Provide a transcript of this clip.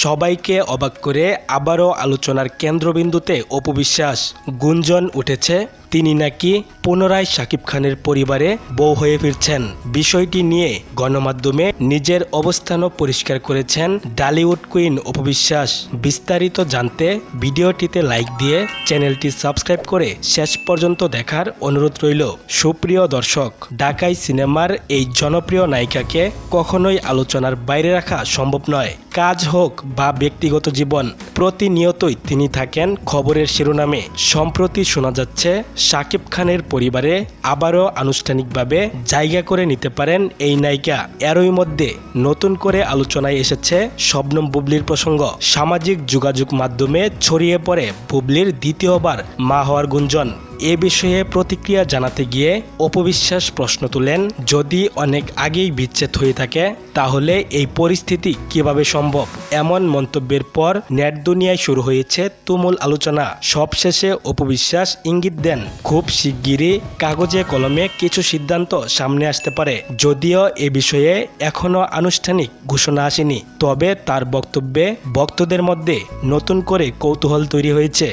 সবাইকে অবাক করে আবারও আলোচনার কেন্দ্রবিন্দুতে অপু বিশ্বাস। গুঞ্জন উঠেছে তিনি নাকি পুনরায় শাকিব খানের পরিবারে বউ হয়ে ফিরছেন। বিষয়টি নিয়ে গণমাধ্যমে নিজের অবস্থানও পরিষ্কার করেছেন ডালিউড কুইন অপু বিশ্বাস। বিস্তারিত জানতে ভিডিওটিতে লাইক দিয়ে চ্যানেলটি সাবস্ক্রাইব করে শেষ পর্যন্ত দেখার অনুরোধ রইল। সুপ্রিয় দর্শক, ঢাকাই সিনেমার এই জনপ্রিয় নায়িকাকে কখনোই আলোচনার বাইরে রাখা সম্ভব নয়। কাজ হোক বা ব্যক্তিগত জীবন, প্রতিনিয়তই তিনি থাকেন খবরের শিরোনামে। সম্প্রতি শোনা যাচ্ছে শাকিব খানের পরিবারে আবারও আনুষ্ঠানিকভাবে জায়গা করে নিতে পারেন এই নায়িকা। এরই মধ্যে নতুন করে আলোচনায় এসেছে শবনম বুবলির প্রসঙ্গ। সামাজিক যোগাযোগ মাধ্যমে ছড়িয়ে পড়ে বুবলির দ্বিতীয়বার মা হওয়ার গুঞ্জন। এ বিষয়ে প্রতিক্রিয়া জানাতে গিয়ে অপু বিশ্বাস প্রশ্ন তুলেন, যদি অনেক আগেই বিচ্ছেদ হয়ে থাকে তাহলে এই পরিস্থিতি কিভাবে সম্ভব? এমন মন্তব্যের পর নেট দুনিয়ায় শুরু হয়েছে তুমুল আলোচনা। সবশেষে অপু বিশ্বাস ইঙ্গিত দেন, খুব শিগগিরই কাগজে কলমে কিছু সিদ্ধান্ত সামনে আসতে পারে। যদিও এ বিষয়ে এখনও আনুষ্ঠানিক ঘোষণা আসেনি, তবে তার বক্তব্যে ভক্তদের মধ্যে নতুন করে কৌতূহল তৈরি হয়েছে।